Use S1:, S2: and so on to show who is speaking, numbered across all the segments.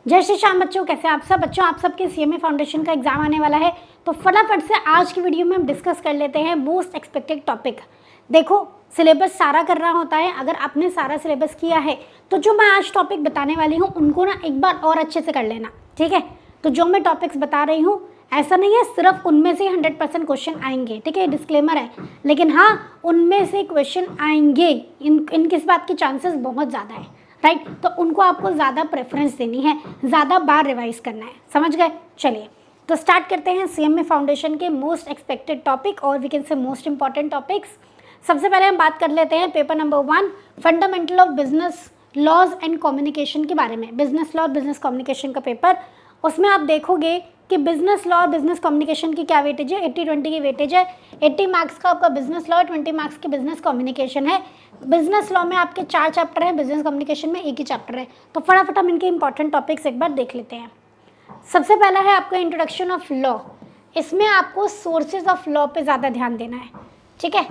S1: जय श्री श्याम बच्चों, कैसे आप सब बच्चों। आप सबके सीएमए फाउंडेशन का एग्जाम आने वाला है, तो फटाफट से आज की वीडियो में हम डिस्कस कर लेते हैं मोस्ट एक्सपेक्टेड टॉपिक। देखो, सिलेबस सारा करना होता है। अगर आपने सारा सिलेबस किया है तो जो मैं आज टॉपिक बताने वाली हूँ उनको ना एक बार और अच्छे से कर लेना, ठीक है। तो जो मैं टॉपिक्स बता रही हूँ ऐसा नहीं है सिर्फ उनमें से 100% क्वेश्चन आएंगे, ठीक है, डिस्क्लेमर है। लेकिन हाँ, उनमें से क्वेश्चन आएंगे, इन किस बात की चांसेस बहुत ज़्यादा है, राइट। तो उनको आपको ज़्यादा प्रेफरेंस देनी है, ज़्यादा बार रिवाइज करना है, समझ गए। चलिए तो स्टार्ट करते हैं सीएमए फाउंडेशन के मोस्ट एक्सपेक्टेड टॉपिक और we can say most important topics. सबसे पहले हम बात कर लेते हैं paper number 1, fundamental of business laws and communication के बारे में। बिजनेस लॉ बिजनेस कम्युनिकेशन का पेपर, उसमें आप देखोगे कि बिजनेस लॉ बिजनेस कम्युनिकेशन की क्या वेटेज है, 80-20 की वेटेज है। 80 मार्क्स का आपका बिजनेस लॉ, 20 मार्क्स की बिजनेस कम्युनिकेशन है। बिजनेस लॉ में आपके 4 चैप्टर हैं, बिजनेस कम्युनिकेशन में 1 ही चैप्टर है। तो फटाफट हम इनके इंपॉर्टेंट टॉपिक्स एक बार देख लेते हैं। सबसे पहला है आपका इंट्रोडक्शन ऑफ लॉ। इसमें आपको सोर्सेज ऑफ लॉ पे ज़्यादा ध्यान देना है, ठीक है,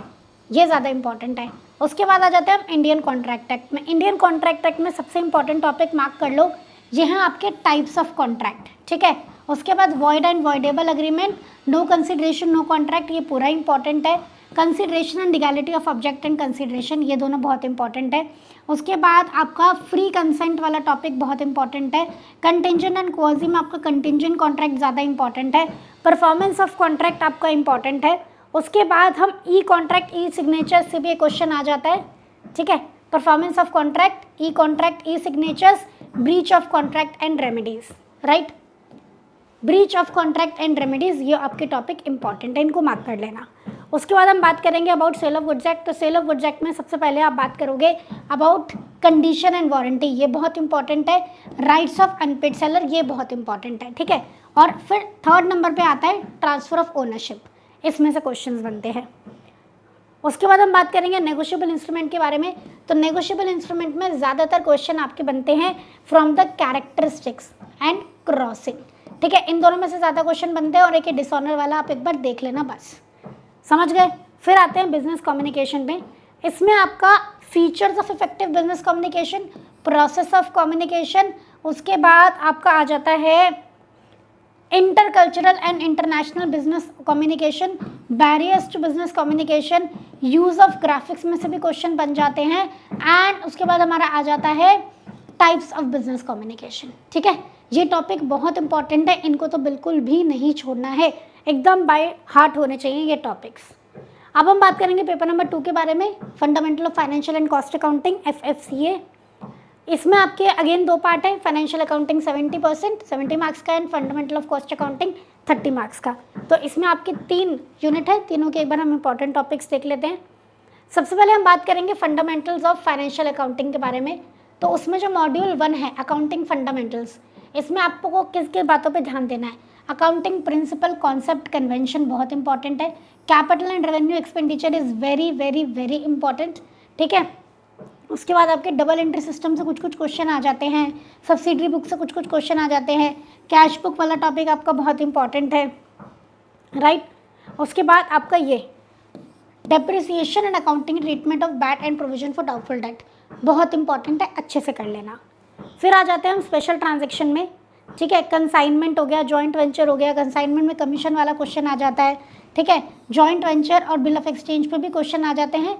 S1: ये ज़्यादा इंपॉर्टेंट है। उसके बाद आ जाते हैं हम इंडियन कॉन्ट्रैक्ट एक्ट में। इंडियन कॉन्ट्रैक्ट एक्ट में सबसे इंपॉर्टेंट टॉपिक मार्क कर लो, ये हैं आपके टाइप्स ऑफ कॉन्ट्रैक्ट, ठीक है। उसके बाद void and voidable agreement, no consideration no contract, ये पूरा इंपॉर्टेंट है। Consideration and legality of object and consideration, ये दोनों बहुत इंपॉर्टेंट है। उसके बाद आपका फ्री कंसेंट वाला टॉपिक बहुत इंपॉर्टेंट है। कंटिंजेंट एंड क्वाजी में आपका कंटिंजेंट कॉन्ट्रैक्ट ज़्यादा इंपॉर्टेंट है। परफॉर्मेंस ऑफ कॉन्ट्रैक्ट आपका इंपॉर्टेंट है। उसके बाद हम ई कॉन्ट्रैक्ट ई सिग्नेचर से भी एक क्वेश्चन आ जाता है, ठीक है। Performance of contract E signatures, breach of contract and remedies, right. Breach of contract and remedies, ये आपके टॉपिक इंपॉर्टेंट है, इनको मार्क कर लेना। उसके बाद हम बात करेंगे about sale of goods act. तो सेल ऑफ गुड्स एक्ट में सबसे पहले आप बात करोगे अबाउट कंडीशन एंड वारंटी, ये बहुत इंपॉर्टेंट है। राइट्स ऑफ अनपेड सेलर, ये बहुत इंपॉर्टेंट है, ठीक है। और फिर थर्ड नंबर पे आता है ट्रांसफर ऑफ ओनरशिप, इसमें से क्वेश्चंस बनते हैं। उसके बाद हम बात करेंगे नेगोशिएबल इंस्ट्रूमेंट के बारे में। तो नेगोशिएबल इंस्ट्रूमेंट में ज़्यादातर क्वेश्चन आपके बनते हैं from the characteristics and crossing, ठीक है। इन दोनों में से ज़्यादा क्वेश्चन बनते हैं और एक डिसऑनर वाला आप एक बार देख लेना, बस समझ गए। फिर आते हैं बिजनेस कम्युनिकेशन में। इसमें आपका features of effective business communication, process of communication, उसके बाद आपका आ जाता है intercultural and international business communication, barriers to business communication, use of graphics में से भी क्वेश्चन बन जाते हैं। एंड उसके बाद हमारा आ जाता है टाइप्स ऑफ बिजनेस कम्युनिकेशन, ठीक है। ये टॉपिक बहुत इंपॉर्टेंट है, इनको तो बिल्कुल भी नहीं छोड़ना है, एकदम बाय हार्ट होने चाहिए ये टॉपिक्स। अब हम बात करेंगे पेपर नंबर 2 के बारे में, fundamental of financial and cost accounting FFCA। इसमें आपके अगेन 2 पार्ट है, फाइनेंशियल अकाउंटिंग 70% 70 मार्क्स का and fundamental of cost accounting 30 marks का। तो इसमें आपके 3 यूनिट है, तीनों के एक बार हम इंपॉर्टेंट टॉपिक्स देख लेते हैं। सबसे पहले हम बात करेंगे फंडामेंटल्स ऑफ फाइनेंशियल अकाउंटिंग के बारे में। तो उसमें जो मॉड्यूल 1 है अकाउंटिंग फंडामेंटल्स, इसमें आपको किस किस बातों पे ध्यान देना है। अकाउंटिंग प्रिंसिपल, कॉन्सेप्ट, कन्वेंशन बहुत इंपॉर्टेंट है। Capital and revenue expenditure is very very very important, ठीक है। उसके बाद आपके डबल एंट्री सिस्टम से कुछ कुछ क्वेश्चन आ जाते हैं, सब्सिडरी बुक से कुछ कुछ क्वेश्चन आ जाते हैं, कैश बुक वाला टॉपिक आपका बहुत इंपॉर्टेंट है, राइट। उसके बाद आपका ये depreciation and accounting treatment of bat and provision for doubtful debt, बहुत इंपॉर्टेंट है, अच्छे से कर लेना। फिर आ जाते हैं हम स्पेशल ट्रांजेक्शन में, ठीक है। कंसाइनमेंट हो गया, जॉइंट वेंचर हो गया, कंसाइनमेंट में कमीशन वाला क्वेश्चन आ जाता है, ठीक है। जॉइंट वेंचर और बिल ऑफ एक्सचेंज पे भी क्वेश्चन आ जाते हैं।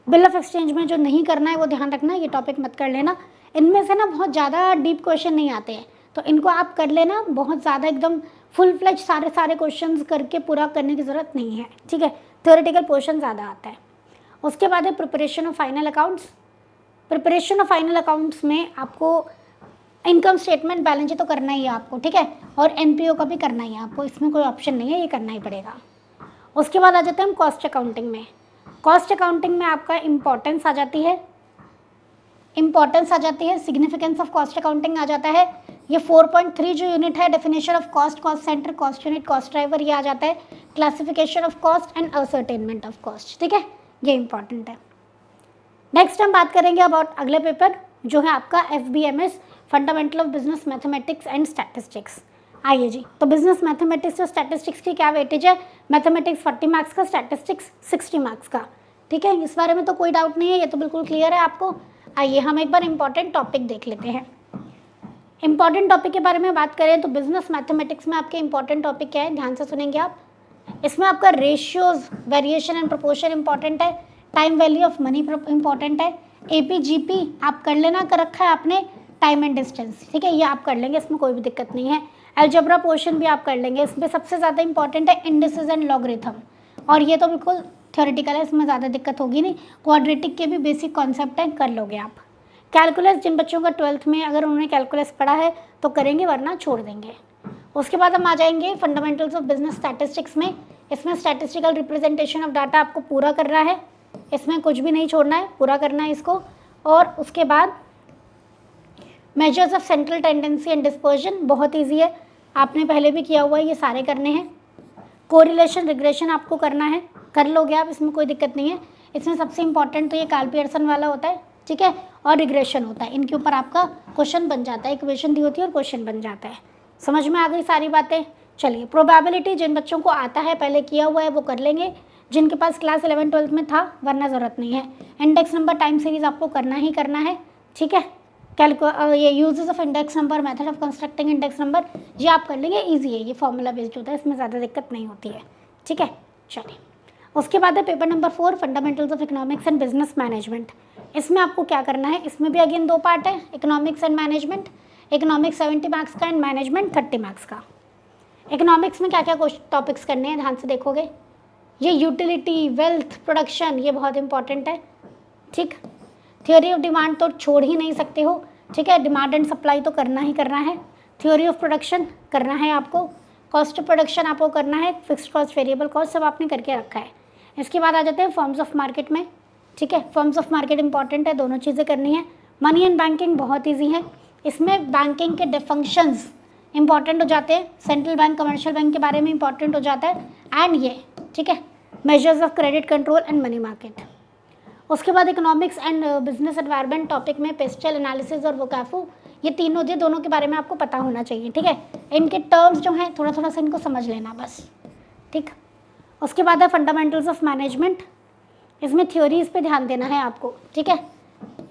S1: बिल ऑफ एक्सचेंज में जो नहीं करना है वो ध्यान रखना, ये टॉपिक मत कर लेना। इनमें से ना बहुत ज़्यादा डीप क्वेश्चन नहीं आते हैं, तो इनको आप कर लेना। बहुत ज़्यादा एकदम फुल फ्लेज सारे क्वेश्चन करके पूरा करने की ज़रूरत नहीं है, ठीक है। थ्योरेटिकल पोर्शन ज़्यादा आता है। उसके बाद है preparation of final accounts. Preparation of final accounts में आपको इनकम स्टेटमेंट बैलेंस शीट तो करना ही है आपको, ठीक है, और NPO का भी करना ही है आपको, इसमें कोई ऑप्शन नहीं है, ये करना ही पड़ेगा। उसके बाद आ जाते हैं हम कॉस्ट अकाउंटिंग में। कॉस्ट अकाउंटिंग में आपका इंपॉर्टेंस आ जाती है, सिग्निफिकेंस ऑफ कॉस्ट अकाउंटिंग आ जाता है। ये 4.3 जो यूनिट है, definition of cost, cost centre, cost unit, cost driver, ये आ जाता है। Classification of cost and ascertainment of cost, ठीक है, ये इंपॉर्टेंट है। नेक्स्ट हम बात करेंगे अबाउट अगले पेपर जो है आपका FBMS, fundamental of business mathematics and statistics. आइए जी, तो बिजनेस मैथमेटिक्स और स्टैटिस्टिक्स की क्या वेटेज है। मैथमेटिक्स 40 मार्क्स का, स्टैटिस्टिक्स 60 मार्क्स का, ठीक है। इस बारे में तो कोई डाउट नहीं है, ये तो बिल्कुल क्लियर है आपको। आइए हम एक बार इंपॉर्टेंट टॉपिक देख लेते हैं। इंपॉर्टेंट टॉपिक के बारे में बात करें तो बिजनेस मैथमेटिक्स में आपके इंपॉर्टेंट टॉपिक क्या है, ध्यान से सुनेंगे आप। इसमें आपका ratios, variation and proportion important है, time value of money important है, एपीजीपी आप कर लेना, कर रखा है आपने, टाइम एंड डिस्टेंस, ठीक है, ये आप कर लेंगे, इसमें कोई भी दिक्कत नहीं है। अलजेब्रा पोर्शन भी आप कर लेंगे। इसमें सबसे ज़्यादा इंपॉर्टेंट है इंडिसेस एंड लॉगरिथम, और ये तो बिल्कुल थ्योरेटिकल है, इसमें ज़्यादा दिक्कत होगी नहीं। क्वाड्रेटिक के भी बेसिक कॉन्सेप्ट है, कर लोगे आप। कैलकुलस जिन बच्चों का 12th में अगर उन्होंने कैलकुलस पढ़ा है तो करेंगे, वरना छोड़ देंगे। उसके बाद हम आ जाएंगे फंडामेंटल्स ऑफ बिजनेस स्टैटिस्टिक्स में। इसमें स्टैटिस्टिकल रिप्रेजेंटेशन ऑफ डाटा आपको पूरा करना है, इसमें कुछ भी नहीं छोड़ना है, पूरा करना है इसको। और उसके बाद measures of central tendency and dispersion, बहुत ईजी है, आपने पहले भी किया हुआ है, ये सारे करने हैं। कोरिलेशन रिग्रेशन आपको करना है, कर लोगे आप, इसमें कोई दिक्कत नहीं है। इसमें सबसे इंपॉर्टेंट तो ये कार्ल पियर्सन वाला होता है, ठीक है, और रिग्रेशन होता है, इनके ऊपर आपका क्वेश्चन बन जाता है, इक्वेशन दी होती है और क्वेश्चन बन जाता है। समझ में आ गई सारी बातें। चलिए, प्रोबेबिलिटी जिन बच्चों को आता है, पहले किया हुआ है, वो कर लेंगे, जिनके पास क्लास 11-12 में था, वरना ज़रूरत नहीं है। इंडेक्स नंबर टाइम सीरीज आपको करना ही करना है, ठीक है। ये uses of index number, method of constructing index number, ये आप कर लेंगे, इजी है, ये फॉर्मूला बेस्ड होता है, इसमें ज़्यादा दिक्कत नहीं होती है, ठीक है। चलिए, उसके बाद है paper number 4, fundamentals of economics and business management. इसमें आपको क्या करना है, इसमें भी अगेन 2 पार्ट है, economics and management. Economics 70 marks का एंड मैनेजमेंट 30 मार्क्स का। इकोनॉमिक्स में क्या क्या टॉपिक्स करने हैं, ध्यान से देखोगे। ये यूटिलिटी, वेल्थ, प्रोडक्शन, ये बहुत इंपॉर्टेंट है, ठीक। थ्योरी ऑफ डिमांड तो छोड़ ही नहीं सकते हो, ठीक है, डिमांड एंड सप्लाई तो करना ही करना है। थ्योरी ऑफ प्रोडक्शन करना है आपको, कॉस्ट ऑफ प्रोडक्शन आपको करना है, फिक्स्ड कॉस्ट, वेरिएबल कॉस्ट, सब आपने करके रखा है। इसके बाद आ जाते हैं फॉर्म्स ऑफ मार्केट में, ठीक है, फॉर्म्स ऑफ मार्केट इंपॉर्टेंट है, दोनों चीज़ें करनी है। मनी एंड बैंकिंग बहुत ईजी है, इसमें बैंकिंग के फंक्शंस इंपॉर्टेंट हो जाते हैं, सेंट्रल बैंक, कमर्शियल बैंक के बारे में इंपॉर्टेंट हो जाता है, एंड ये, ठीक है, measures of credit control and money market. उसके बाद economics and business environment topic में पेस्टल एनालिसिस और वोकाफू, ये तीनों दोनों के बारे में आपको पता होना चाहिए, ठीक है। इनके टर्म्स जो हैं थोड़ा थोड़ा सा इनको समझ लेना बस, ठीक। उसके बाद है फंडामेंटल्स ऑफ मैनेजमेंट, इसमें थ्योरीज पे ध्यान देना है आपको, ठीक है।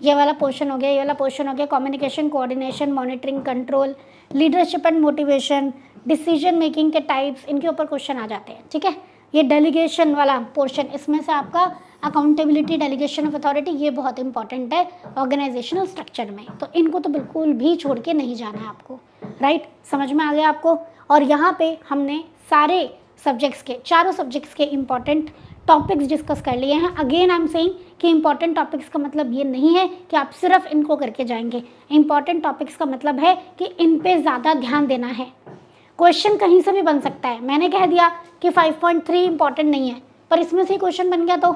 S1: ये वाला पोर्शन हो गया, ये वाला पोर्शन हो गया, communication, coordination, monitoring, control, leadership and motivation, decision making के टाइप्स, इनके ऊपर क्वेश्चन आ जाते हैं, ठीक है। ये डेलीगेशन वाला पोर्शन, इसमें से आपका अकाउंटेबिलिटी, डेलीगेशन ऑफ अथॉरिटी, ये बहुत इंपॉर्टेंट है ऑर्गेनाइजेशनल स्ट्रक्चर में, तो इनको तो बिल्कुल भी छोड़ के नहीं जाना है आपको, राइट। समझ में आ गया आपको। और यहाँ पे हमने सारे सब्जेक्ट्स के, चारों सब्जेक्ट्स के इंपॉर्टेंट टॉपिक्स डिस्कस कर लिए हैं। अगेन आई एम सेइंग कि इंपॉर्टेंट टॉपिक्स का मतलब ये नहीं है कि आप सिर्फ इनको करके जाएंगे। इंपॉर्टेंट टॉपिक्स का मतलब है कि इन पे ज़्यादा ध्यान देना है। क्वेश्चन कहीं से भी बन सकता है, मैंने कह दिया कि 5.3 इंपॉर्टेंट नहीं है, पर इसमें से क्वेश्चन बन गया तो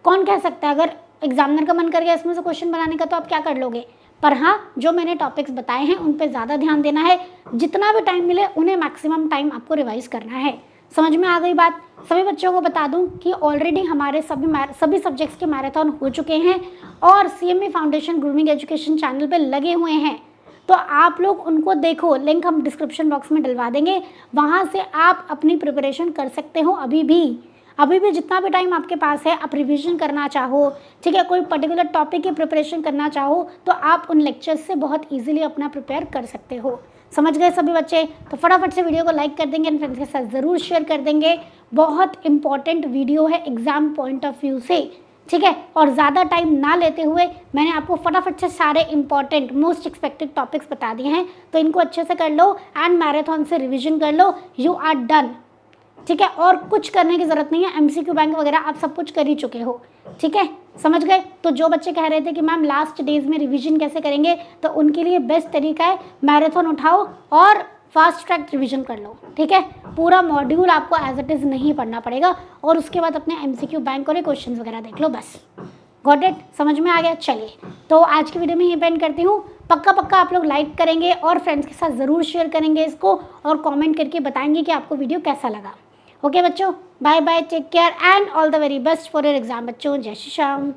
S1: कौन कह सकता है। अगर एग्जामिनर का मन कर गया इसमें से क्वेश्चन बनाने का, तो आप क्या कर लोगे। पर हाँ, जो मैंने टॉपिक्स बताए हैं उन पे ज़्यादा ध्यान देना है, जितना भी टाइम मिले उन्हें मैक्सिमम टाइम आपको रिवाइज करना है। समझ में आ गई बात। सभी बच्चों को बता दूं कि ऑलरेडी हमारे सभी सब्जेक्ट्स के मैराथन हो चुके हैं और CMA foundation grooming education channel पे लगे हुए हैं, तो आप लोग उनको देखो, लिंक हम डिस्क्रिप्शन बॉक्स में डलवा देंगे, वहाँ से आप अपनी प्रिपरेशन कर सकते हो। अभी भी जितना भी टाइम आपके पास है, आप रिवीजन करना चाहो, ठीक है, कोई पर्टिकुलर टॉपिक की प्रिपरेशन करना चाहो, तो आप उन लेक्चर्स से बहुत ईजिली अपना प्रिपेयर कर सकते हो। समझ गए सभी बच्चे। तो फटाफट से वीडियो को लाइक कर देंगे, फ्रेंड्स के साथ ज़रूर शेयर कर देंगे। बहुत इंपॉर्टेंट वीडियो है एग्जाम पॉइंट ऑफ व्यू से, ठीक है। और ज़्यादा टाइम ना लेते हुए मैंने आपको फटाफट से सारे इंपॉर्टेंट मोस्ट एक्सपेक्टेड टॉपिक्स बता दिए हैं, तो इनको अच्छे से कर लो एंड मैराथन से रिविजन कर लो, यू आर डन, ठीक है। और कुछ करने की ज़रूरत नहीं है, एमसीक्यू बैंक वगैरह आप सब कुछ कर ही चुके हो, ठीक है। समझ गए। तो जो बच्चे कह रहे थे कि मैम लास्ट डेज में रिवीजन कैसे करेंगे, तो उनके लिए बेस्ट तरीका है मैराथन उठाओ और फास्ट ट्रैक रिवीजन कर लो, ठीक है। पूरा मॉड्यूल आपको एज इट इज़ नहीं पढ़ना पड़ेगा, और उसके बाद अपने एमसीक्यू बैंक और क्वेश्चन वगैरह देख लो, बस। गॉट इट, समझ में आ गया। चलिए, तो आज की वीडियो में यही एंड करती हूँ। पक्का आप लोग लाइक करेंगे और फ्रेंड्स के साथ ज़रूर शेयर करेंगे इसको, और कॉमेंट करके बताएंगे कि आपको वीडियो कैसा लगा। ओके बच्चों, bye bye, take care and all the very best for your exam बच्चों। जय श्री श्याम।